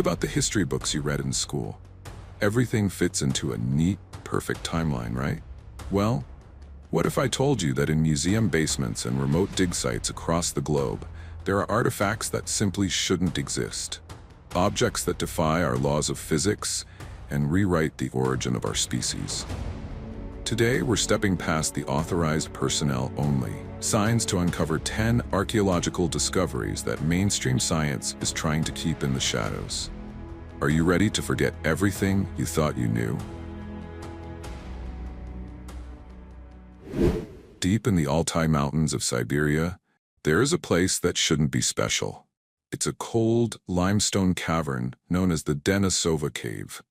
about the history books you read in school. Everything fits into a neat, perfect timeline, right? Well, what if I told you that in museum basements and remote dig sites across the globe, there are artifacts that simply shouldn't exist? Objects that defy our laws of physics and rewrite the origin of our species. Today, we're stepping past the authorized personnel only signs to uncover 10 archaeological discoveries that mainstream science is trying to keep in the shadows. Are you ready to forget everything you thought you knew? Deep in the Altai Mountains of Siberia, there is a place that shouldn't be special. It's a cold, limestone cavern known as the Denisova cave.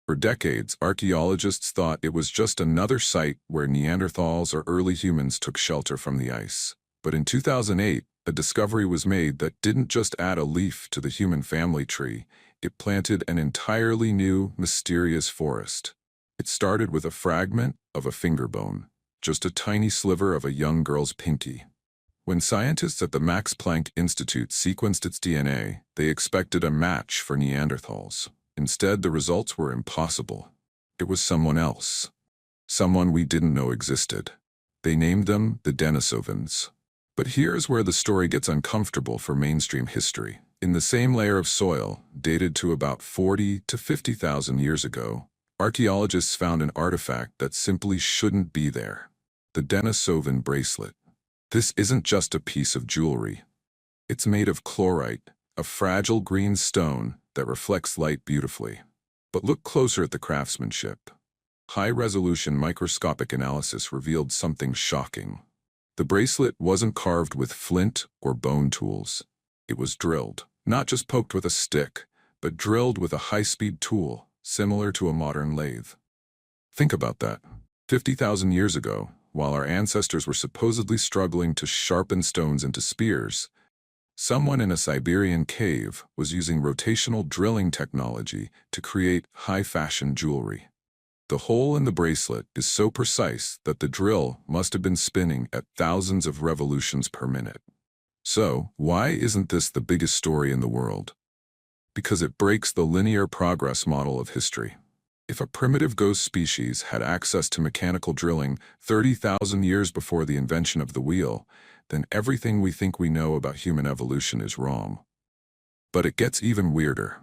For decades, archaeologists thought it was just another site where Neanderthals or early humans took shelter from the ice. But in 2008, a discovery was made that didn't just add a leaf to the human family tree, it planted an entirely new, mysterious forest. It started with a fragment of a finger bone, just a tiny sliver of a young girl's pinky. When scientists at the Max Planck Institute sequenced its DNA, they expected a match for Neanderthals. Instead, the results were impossible. It was someone else. Someone we didn't know existed. They named them the Denisovans. But here's where the story gets uncomfortable for mainstream history. In the same layer of soil, dated to about 40 to 50,000 years ago, archaeologists found an artifact that simply shouldn't be there. The Denisovan bracelet. This isn't just a piece of jewelry. It's made of chlorite, a fragile green stone that reflects light beautifully. But look closer at the craftsmanship. High-resolution microscopic analysis revealed something shocking. The bracelet wasn't carved with flint or bone tools. It was drilled, not just poked with a stick, but drilled with a high-speed tool, similar to a modern lathe. Think about that. 50,000 years ago, while our ancestors were supposedly struggling to sharpen stones into spears, someone in a Siberian cave was using rotational drilling technology to create high-fashion jewelry. The hole in the bracelet is so precise that the drill must have been spinning at thousands of revolutions per minute. So, why isn't this the biggest story in the world? Because it breaks the linear progress model of history. If a primitive ghost species had access to mechanical drilling 30,000 years before the invention of the wheel, then everything we think we know about human evolution is wrong. But it gets even weirder.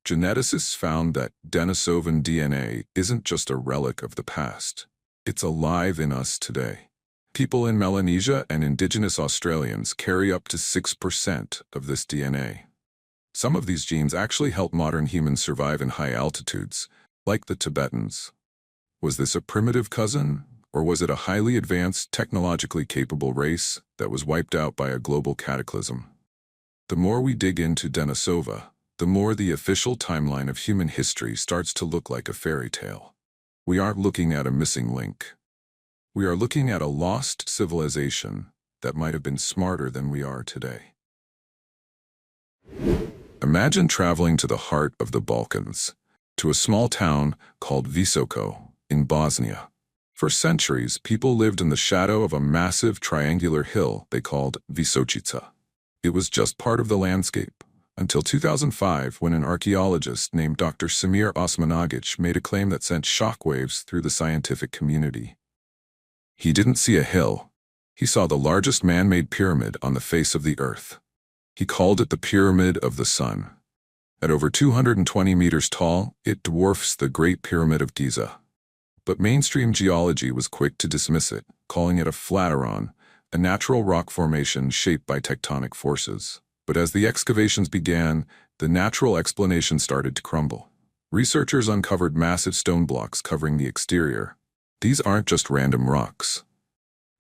Geneticists found that Denisovan DNA isn't just a relic of the past. It's alive in us today. People in Melanesia and indigenous Australians carry up to 6% of this DNA. Some of these genes actually help modern humans survive in high altitudes, like the Tibetans. Was this a primitive cousin? Or was it a highly advanced, technologically capable race that was wiped out by a global cataclysm? The more we dig into Denisova, the more the official timeline of human history starts to look like a fairy tale. We aren't looking at a missing link. We are looking at a lost civilization that might have been smarter than we are today. Imagine traveling to the heart of the Balkans, to a small town called Visoko in Bosnia. For centuries, people lived in the shadow of a massive triangular hill they called Visočica. It was just part of the landscape, until 2005 when an archaeologist named Dr. Samir Osmanagic made a claim that sent shockwaves through the scientific community. He didn't see a hill. He saw the largest man-made pyramid on the face of the earth. He called it the Pyramid of the Sun. At over 220 meters tall, it dwarfs the Great Pyramid of Giza. But mainstream geology was quick to dismiss it, calling it a flateron, a natural rock formation shaped by tectonic forces. But as the excavations began, the natural explanation started to crumble. Researchers uncovered massive stone blocks covering the exterior. These aren't just random rocks.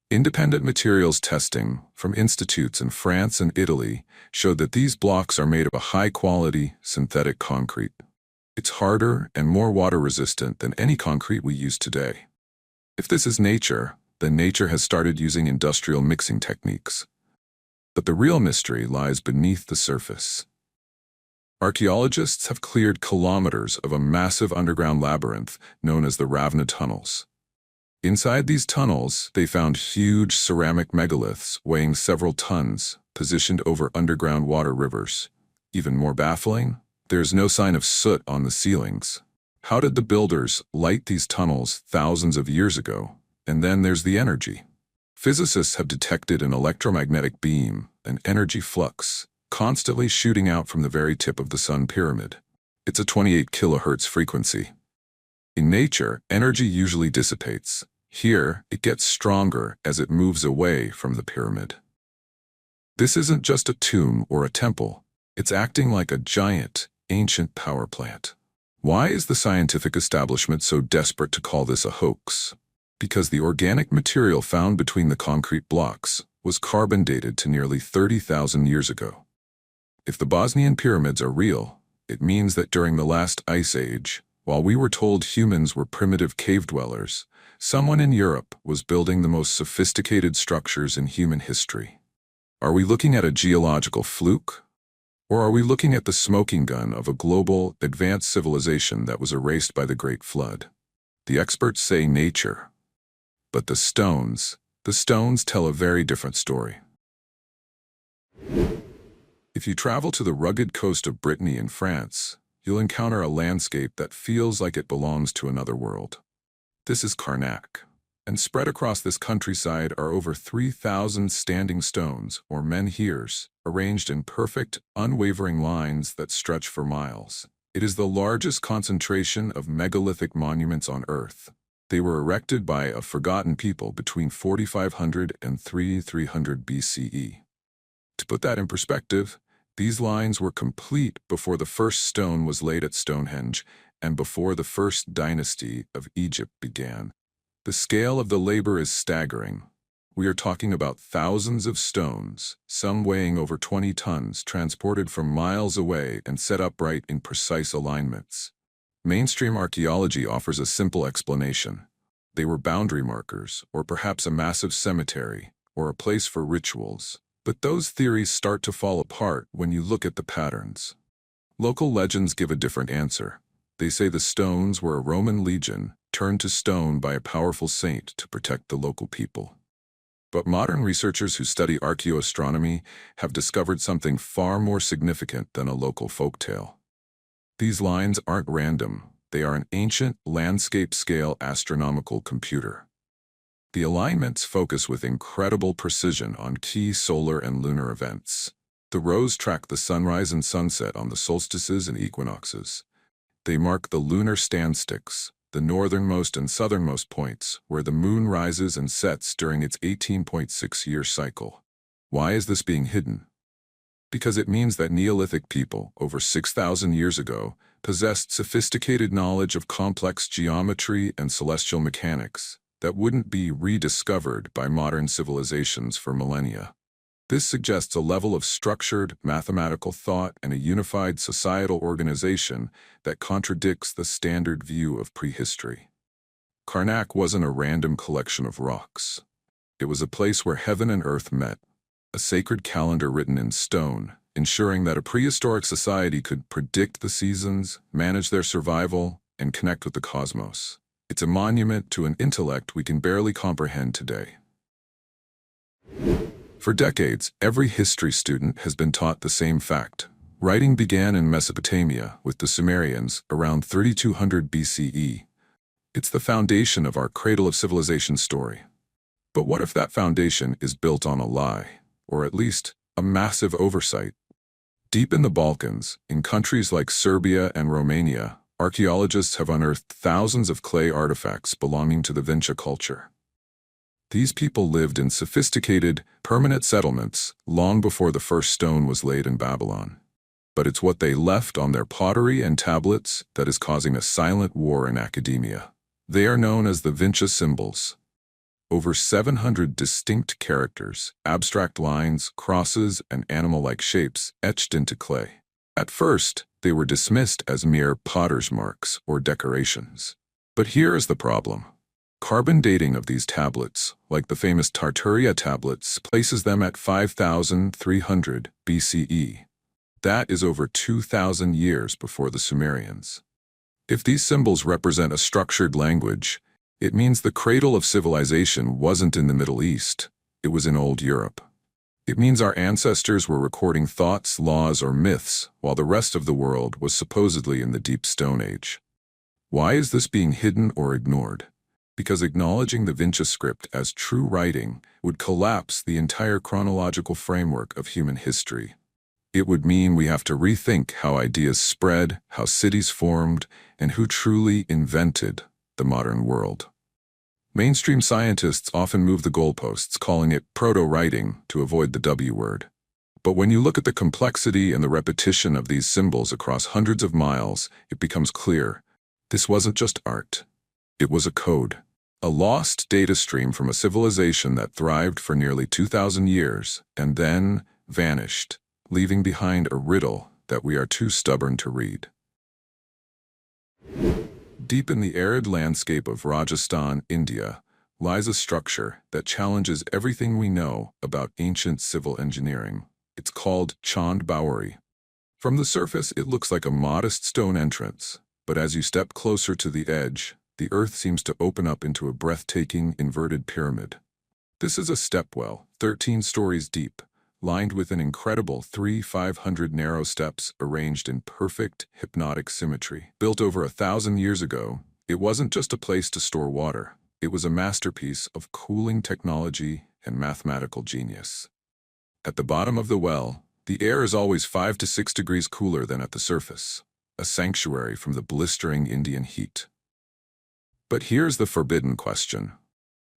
Independent materials testing from institutes in France and Italy showed that these blocks are made of a high-quality synthetic concrete. It's harder and more water-resistant than any concrete we use today. If this is nature, then nature has started using industrial mixing techniques. But the real mystery lies beneath the surface. Archaeologists have cleared kilometers of a massive underground labyrinth known as the Ravna tunnels. Inside these tunnels, they found huge ceramic megaliths weighing several tons, positioned over underground water rivers. Even more baffling, There's no sign of soot on the ceilings. How did the builders light these tunnels thousands of years ago? And then there's the energy. Physicists have detected an electromagnetic beam, an energy flux, constantly shooting out from the very tip of the Sun pyramid. It's a 28 kilohertz frequency. In nature, energy usually dissipates. Here, it gets stronger as it moves away from the pyramid. This isn't just a tomb or a temple. It's acting like a giant, ancient power plant. Why is the scientific establishment so desperate to call this a hoax? Because the organic material found between the concrete blocks was carbon dated to nearly 30,000 years ago. If the Bosnian pyramids are real, it means that during the last ice age, while we were told humans were primitive cave dwellers, someone in Europe was building the most sophisticated structures in human history. Are we looking at a geological fluke? Or are we looking at the smoking gun of a global, advanced civilization that was erased by the Great Flood? The experts say nature. But the stones tell a very different story. If you travel to the rugged coast of Brittany in France, you'll encounter a landscape that feels like it belongs to another world. This is Carnac, and spread across this countryside are over 3,000 standing stones, or menhirs, arranged in perfect, unwavering lines that stretch for miles. It is the largest concentration of megalithic monuments on Earth. They were erected by a forgotten people between 4500 and 3300 BCE. To put that in perspective, these lines were complete before the first stone was laid at Stonehenge and before the first dynasty of Egypt began. The scale of the labor is staggering. We are talking about thousands of stones, some weighing over 20 tons, transported from miles away and set upright in precise alignments. Mainstream archaeology offers a simple explanation. They were boundary markers, or perhaps a massive cemetery, or a place for rituals. But those theories start to fall apart when you look at the patterns. Local legends give a different answer. They say the stones were a Roman legion turned to stone by a powerful saint to protect the local people. But modern researchers who study archaeoastronomy have discovered something far more significant than a local folktale. These lines aren't random. They are an ancient, landscape-scale astronomical computer. The alignments focus with incredible precision on key solar and lunar events. The rows track the sunrise and sunset on the solstices and equinoxes. They mark the lunar standsticks, the northernmost and southernmost points, where the moon rises and sets during its 18.6-year cycle. Why is this being hidden? Because it means that Neolithic people, over 6,000 years ago, possessed sophisticated knowledge of complex geometry and celestial mechanics that wouldn't be rediscovered by modern civilizations for millennia. This suggests a level of structured, mathematical thought and a unified societal organization that contradicts the standard view of prehistory. Carnac wasn't a random collection of rocks. It was a place where heaven and earth met, a sacred calendar written in stone, ensuring that a prehistoric society could predict the seasons, manage their survival, and connect with the cosmos. It's a monument to an intellect we can barely comprehend today. For decades, every history student has been taught the same fact. Writing began in Mesopotamia with the Sumerians around 3200 BCE. It's the foundation of our cradle of civilization story. But what if that foundation is built on a lie, or at least a massive oversight? Deep in the Balkans, in countries like Serbia and Romania, archaeologists have unearthed thousands of clay artifacts belonging to the Vinča culture. These people lived in sophisticated, permanent settlements long before the first stone was laid in Babylon. But it's what they left on their pottery and tablets that is causing a silent war in academia. They are known as the Vinča symbols. Over 700 distinct characters, abstract lines, crosses, and animal-like shapes etched into clay. At first, they were dismissed as mere potter's marks or decorations. But here is the problem. Carbon dating of these tablets, like the famous Tartaria tablets, places them at 5300 BCE. That is over 2,000 years before the Sumerians. If these symbols represent a structured language, it means the cradle of civilization wasn't in the Middle East, it was in Old Europe. It means our ancestors were recording thoughts, laws, or myths while the rest of the world was supposedly in the Deep Stone Age. Why is this being hidden or ignored? Because acknowledging the Vinča script as true writing would collapse the entire chronological framework of human history. It would mean we have to rethink how ideas spread, how cities formed, and who truly invented the modern world. Mainstream scientists often move the goalposts, calling it proto-writing to avoid the W word. But when you look at the complexity and the repetition of these symbols across hundreds of miles, it becomes clear this wasn't just art. It was a code, a lost data stream from a civilization that thrived for nearly 2,000 years and then vanished, leaving behind a riddle that we are too stubborn to read. Deep in the arid landscape of Rajasthan, India, lies a structure that challenges everything we know about ancient civil engineering. It's called Chand Baori. From the surface, it looks like a modest stone entrance, but as you step closer to the edge, the earth seems to open up into a breathtaking inverted pyramid. This is a stepwell, 13 stories deep, lined with an incredible 500 narrow steps arranged in perfect, hypnotic symmetry. Built over 1,000 years ago, it wasn't just a place to store water. It was a masterpiece of cooling technology and mathematical genius. At the bottom of the well, the air is always 5 to 6 degrees cooler than at the surface, a sanctuary from the blistering Indian heat. But here's the forbidden question.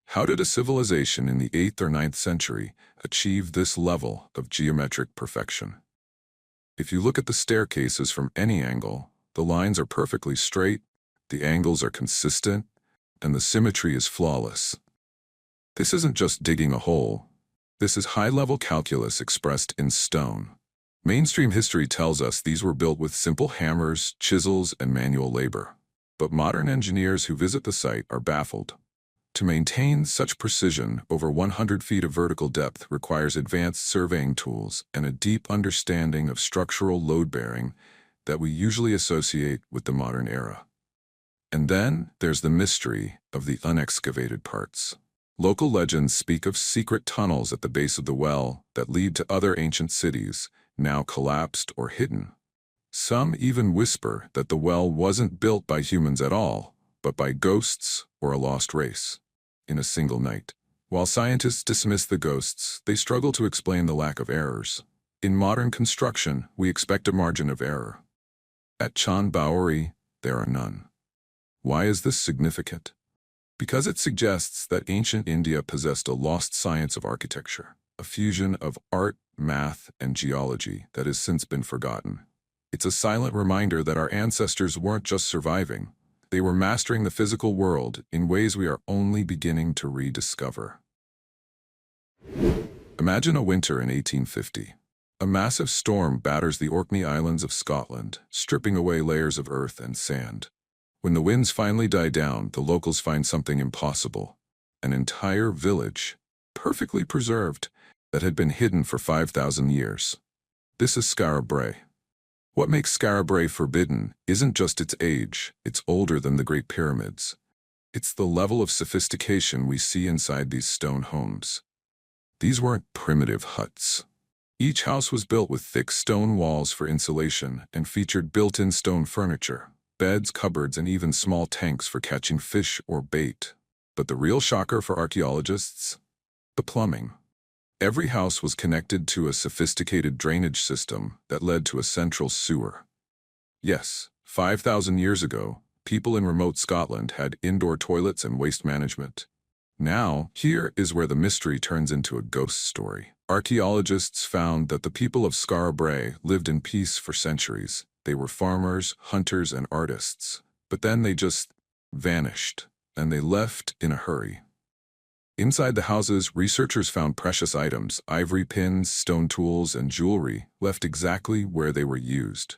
How did a civilization in the 8th or 9th century achieve this level of geometric perfection? If you look at the staircases from any angle, the lines are perfectly straight, the angles are consistent, and the symmetry is flawless. This isn't just digging a hole. This is high-level calculus expressed in stone. Mainstream history tells us these were built with simple hammers, chisels, and manual labor. But modern engineers who visit the site are baffled. To maintain such precision over 100 feet of vertical depth requires advanced surveying tools and a deep understanding of structural load-bearing that we usually associate with the modern era. And then there's the mystery of the unexcavated parts. Local legends speak of secret tunnels at the base of the well that lead to other ancient cities, now collapsed or hidden. Some even whisper that the well wasn't built by humans at all, but by ghosts or a lost race, in a single night. While scientists dismiss the ghosts, they struggle to explain the lack of errors. In modern construction, we expect a margin of error. At Chand Baori, there are none. Why is this significant? Because it suggests that ancient India possessed a lost science of architecture, a fusion of art, math, and geology that has since been forgotten. It's a silent reminder that our ancestors weren't just surviving. They were mastering the physical world in ways we are only beginning to rediscover. Imagine a winter in 1850. A massive storm batters the Orkney Islands of Scotland, stripping away layers of earth and sand. When the winds finally die down, the locals find something impossible. An entire village, perfectly preserved, that had been hidden for 5,000 years. This is Skara Brae. What makes Skara Brae forbidden isn't just its age, it's older than the Great Pyramids. It's the level of sophistication we see inside these stone homes. These weren't primitive huts. Each house was built with thick stone walls for insulation and featured built-in stone furniture, beds, cupboards, and even small tanks for catching fish or bait. But the real shocker for archaeologists? The plumbing. Every house was connected to a sophisticated drainage system that led to a central sewer. Yes, 5,000 years ago, people in remote Scotland had indoor toilets and waste management. Now, here is where the mystery turns into a ghost story. Archaeologists found that the people of Skara Brae lived in peace for centuries. They were farmers, hunters, and artists. But then they just vanished, and they left in a hurry. Inside the houses, researchers found precious items, ivory pins, stone tools, and jewelry, left exactly where they were used.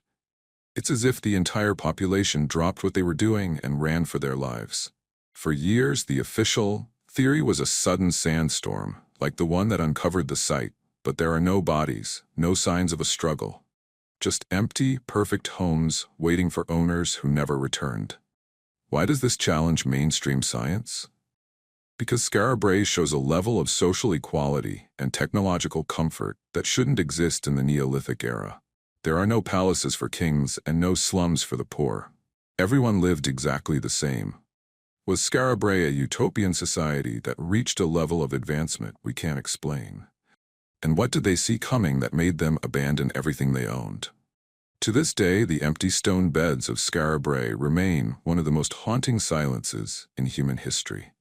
It's as if the entire population dropped what they were doing and ran for their lives. For years, the official theory was a sudden sandstorm, like the one that uncovered the site, but there are no bodies, no signs of a struggle. Just empty, perfect homes waiting for owners who never returned. Why does this challenge mainstream science? Because Skara Brae shows a level of social equality and technological comfort that shouldn't exist in the Neolithic era. There are no palaces for kings and no slums for the poor. Everyone lived exactly the same. Was Skara Brae a utopian society that reached a level of advancement we can't explain? And what did they see coming that made them abandon everything they owned? To this day, the empty stone beds of Skara Brae remain one of the most haunting silences in human history.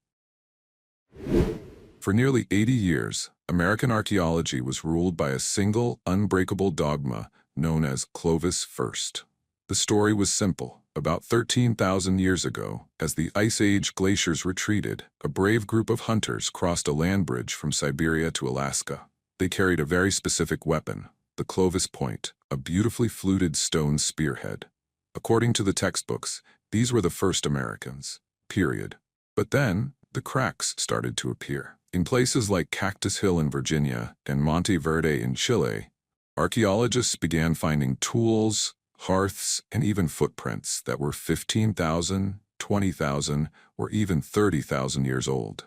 For nearly 80 years, American archaeology was ruled by a single, unbreakable dogma known as Clovis first. The story was simple. About 13,000 years ago, as the Ice Age glaciers retreated, a brave group of hunters crossed a land bridge from Siberia to Alaska. They carried a very specific weapon, the Clovis point, a beautifully fluted stone spearhead. According to the textbooks, these were the first Americans, period. But then, the cracks started to appear. In places like Cactus Hill in Virginia and Monte Verde in Chile, archaeologists began finding tools, hearths, and even footprints that were 15,000, 20,000, or even 30,000 years old.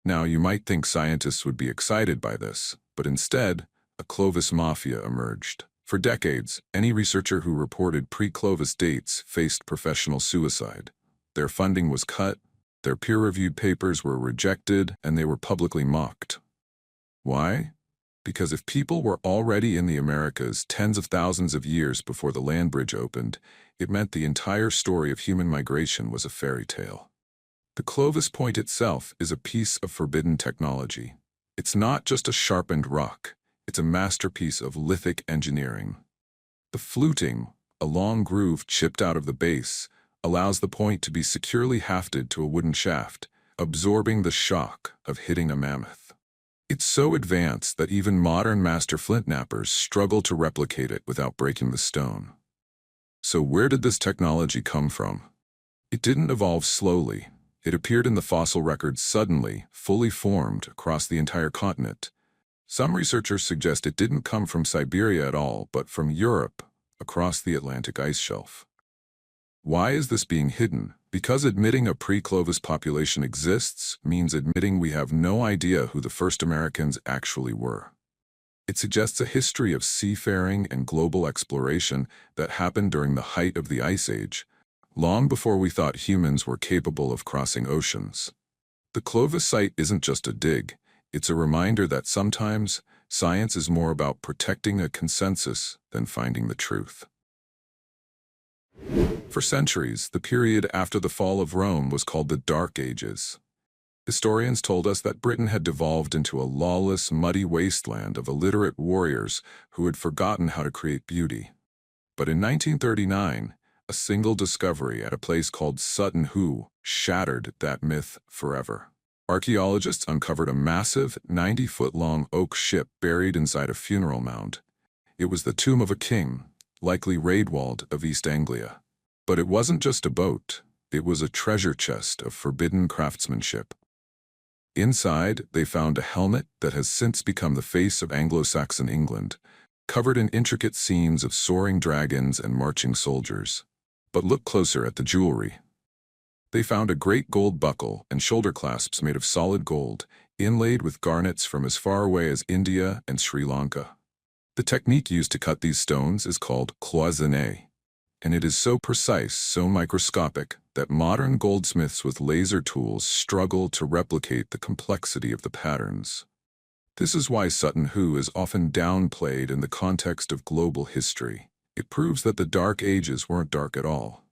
Now, you might think scientists would be excited by this, but instead, a Clovis mafia emerged. For decades, any researcher who reported pre-Clovis dates faced professional suicide. Their funding was cut, their peer-reviewed papers were rejected, and they were publicly mocked. Why? Because if people were already in the Americas tens of thousands of years before the land bridge opened, it meant the entire story of human migration was a fairy tale. The Clovis point itself is a piece of forbidden technology. It's not just a sharpened rock, it's a masterpiece of lithic engineering. The fluting, a long groove chipped out of the base, allows the point to be securely hafted to a wooden shaft, absorbing the shock of hitting a mammoth. It's so advanced that even modern master flint knappers struggle to replicate it without breaking the stone. So where did this technology come from? It didn't evolve slowly. It appeared in the fossil records suddenly, fully formed across the entire continent. Some researchers suggest it didn't come from Siberia at all, but from Europe, across the Atlantic ice shelf. Why is this being hidden? Because admitting a pre-Clovis population exists means admitting we have no idea who the first Americans actually were. It suggests a history of seafaring and global exploration that happened during the height of the Ice Age, long before we thought humans were capable of crossing oceans. The Clovis site isn't just a dig, it's a reminder that sometimes science is more about protecting a consensus than finding the truth. For centuries, the period after the fall of Rome was called the Dark Ages. Historians told us that Britain had devolved into a lawless, muddy wasteland of illiterate warriors who had forgotten how to create beauty. But in 1939, a single discovery at a place called Sutton shattered that myth forever. Archaeologists uncovered a massive, 90-foot-long oak ship buried inside a funeral mound. It was the tomb of a king, likely Raedwald of East Anglia. But it wasn't just a boat, it was a treasure chest of forbidden craftsmanship. Inside, they found a helmet that has since become the face of Anglo-Saxon England, covered in intricate scenes of soaring dragons and marching soldiers. But look closer at the jewelry. They found a great gold buckle and shoulder clasps made of solid gold, inlaid with garnets from as far away as India and Sri Lanka. The technique used to cut these stones is called cloisonné, and it is so precise, so microscopic, that modern goldsmiths with laser tools struggle to replicate the complexity of the patterns. This is why Sutton Hoo is often downplayed in the context of global history. It proves that the Dark Ages weren't dark at all.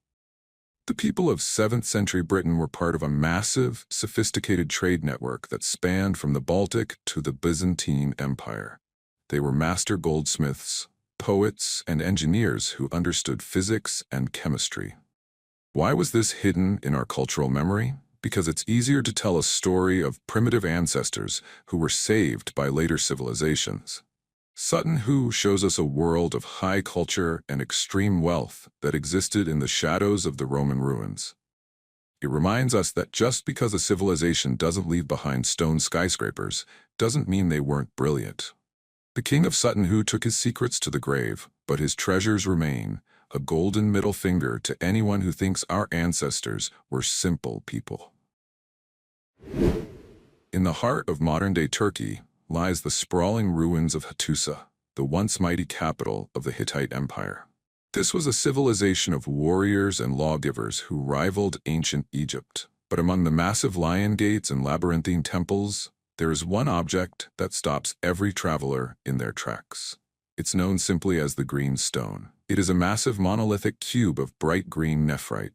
The people of 7th century Britain were part of a massive, sophisticated trade network that spanned from the Baltic to the Byzantine Empire. They were master goldsmiths, poets, and engineers who understood physics and chemistry. Why was this hidden in our cultural memory? Because it's easier to tell a story of primitive ancestors who were saved by later civilizations. Sutton Hoo shows us a world of high culture and extreme wealth that existed in the shadows of the Roman ruins. It reminds us that just because a civilization doesn't leave behind stone skyscrapers doesn't mean they weren't brilliant. The king of Sutton Hoo took his secrets to the grave, but his treasures remain, a golden middle finger to anyone who thinks our ancestors were simple people. In the heart of modern-day Turkey lies the sprawling ruins of Hattusa, the once mighty capital of the Hittite Empire. This was a civilization of warriors and lawgivers who rivaled ancient Egypt. But among the massive lion gates and labyrinthine temples, there is one object that stops every traveler in their tracks. It's known simply as the Green Stone. It is a massive monolithic cube of bright green nephrite.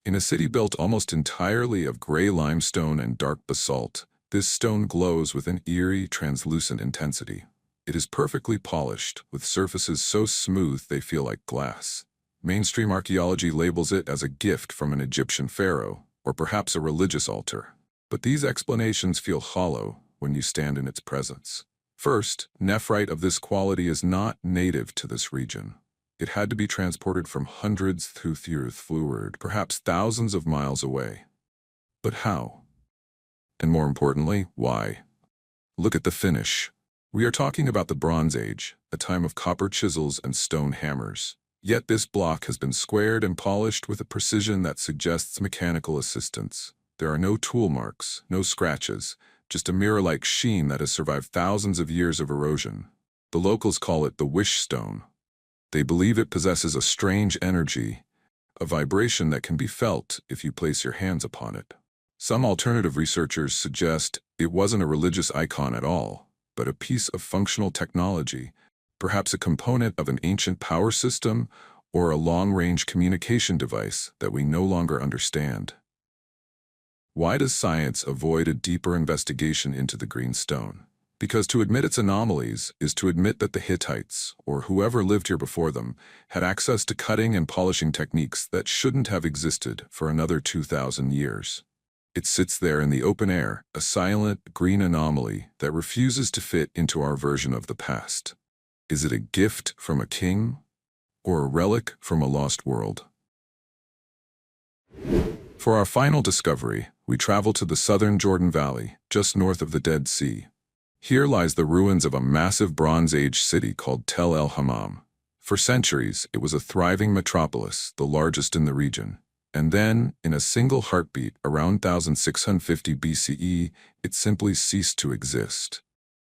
In a city built almost entirely of gray limestone and dark basalt, this stone glows with an eerie, translucent intensity. It is perfectly polished, with surfaces so smooth they feel like glass. Mainstream archaeology labels it as a gift from an Egyptian pharaoh, or perhaps a religious altar. But these explanations feel hollow when you stand in its presence. First, nephrite of this quality is not native to this region. It had to be transported from hundreds through fluid, perhaps thousands of miles away. But how? And more importantly, why? Look at the finish. We are talking about the Bronze Age, a time of copper chisels and stone hammers. Yet this block has been squared and polished with a precision that suggests mechanical assistance. There are no tool marks, no scratches, just a mirror-like sheen that has survived thousands of years of erosion. The locals call it the wish stone. They believe it possesses a strange energy, a vibration that can be felt if you place your hands upon it. Some alternative researchers suggest it wasn't a religious icon at all, but a piece of functional technology, perhaps a component of an ancient power system or a long-range communication device that we no longer understand. Why does science avoid a deeper investigation into the green stone? Because to admit its anomalies is to admit that the Hittites, or whoever lived here before them, had access to cutting and polishing techniques that shouldn't have existed for another 2,000 years. It sits there in the open air, a silent, green anomaly that refuses to fit into our version of the past. Is it a gift from a king, or a relic from a lost world? For our final discovery, we travel to the southern Jordan Valley, just north of the Dead Sea. Here lies the ruins of a massive Bronze Age city called Tel el-Hammam. For centuries, it was a thriving metropolis, the largest in the region. And then, in a single heartbeat, around 1650 BCE, it simply ceased to exist.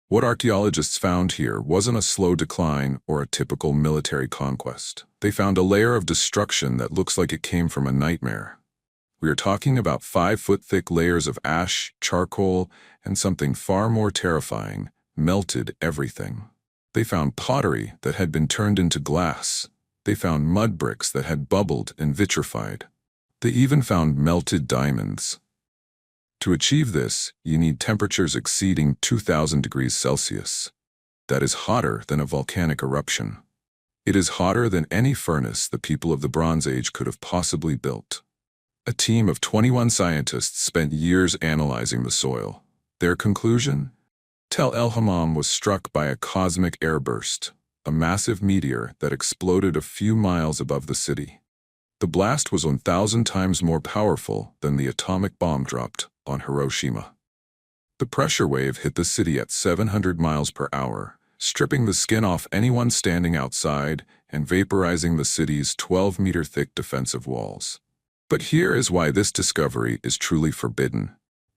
What archaeologists found here wasn't a slow decline or a typical military conquest. They found a layer of destruction that looks like it came from a nightmare. We are talking about 5-foot-thick layers of ash, charcoal, and something far more terrifying, melted everything. They found pottery that had been turned into glass. They found mud bricks that had bubbled and vitrified. They even found melted diamonds. To achieve this, you need temperatures exceeding 2,000 degrees Celsius. That is hotter than a volcanic eruption. It is hotter than any furnace the people of the Bronze Age could have possibly built. A team of 21 scientists spent years analyzing the soil. Their conclusion? Tel el-Hammam was struck by a cosmic airburst, a massive meteor that exploded a few miles above the city. The blast was 1,000 times more powerful than the atomic bomb dropped on Hiroshima. The pressure wave hit the city at 700 miles per hour, stripping the skin off anyone standing outside and vaporizing the city's 12-meter-thick defensive walls. But here is why this discovery is truly forbidden.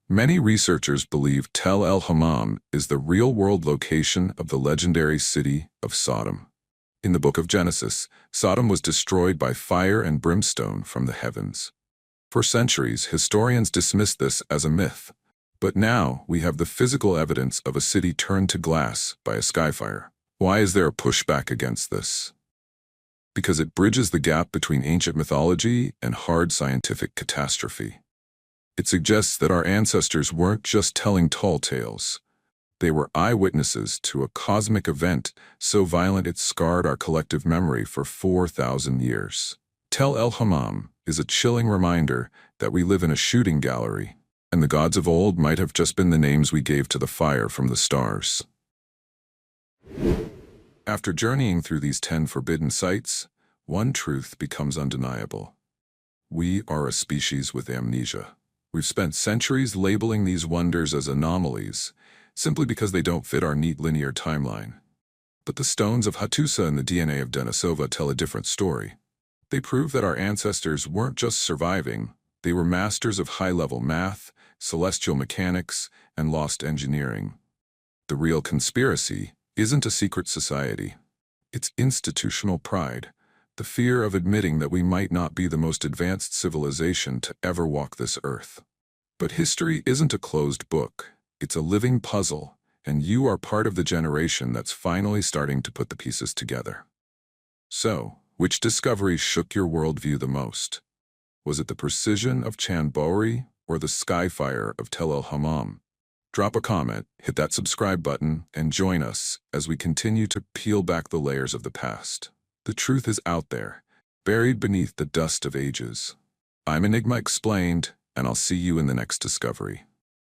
Many researchers believe Tel el-Hammam is the real-world location of the legendary city of Sodom. In the book of Genesis, Sodom was destroyed by fire and brimstone from the heavens. For centuries, historians dismissed this as a myth. But now we have the physical evidence of a city turned to glass by a skyfire. Why is there a pushback against this? Because it bridges the gap between ancient mythology and hard scientific catastrophe. It suggests that our ancestors weren't just telling tall tales. They were eyewitnesses to a cosmic event so violent it scarred our collective memory for 4,000 years. Tel el-Hammam is a chilling reminder that we live in a shooting gallery, and the gods of old might have just been the names we gave to the fire from the stars. After journeying through these 10 forbidden sites, one truth becomes undeniable. We are a species with amnesia. We've spent centuries labeling these wonders as anomalies, simply because they don't fit our neat linear timeline. But the stones of Hattusa and the DNA of Denisova tell a different story. They prove that our ancestors weren't just surviving, they were masters of high-level math, celestial mechanics, and lost engineering. The real conspiracy isn't a secret society. It's institutional pride, the fear of admitting that we might not be the most advanced civilization to ever walk this earth. But history isn't a closed book. It's a living puzzle, and you are part of the generation that's finally starting to put the pieces together. So, which discovery shook your worldview the most? Was it the precision of Baori or the skyfire of el-Hammam? Drop a comment, hit that subscribe button, and join us as we continue to peel back the layers of the past. The truth is out there, buried beneath the dust of ages. I'm Enigma Explained, and I'll see you in the next discovery.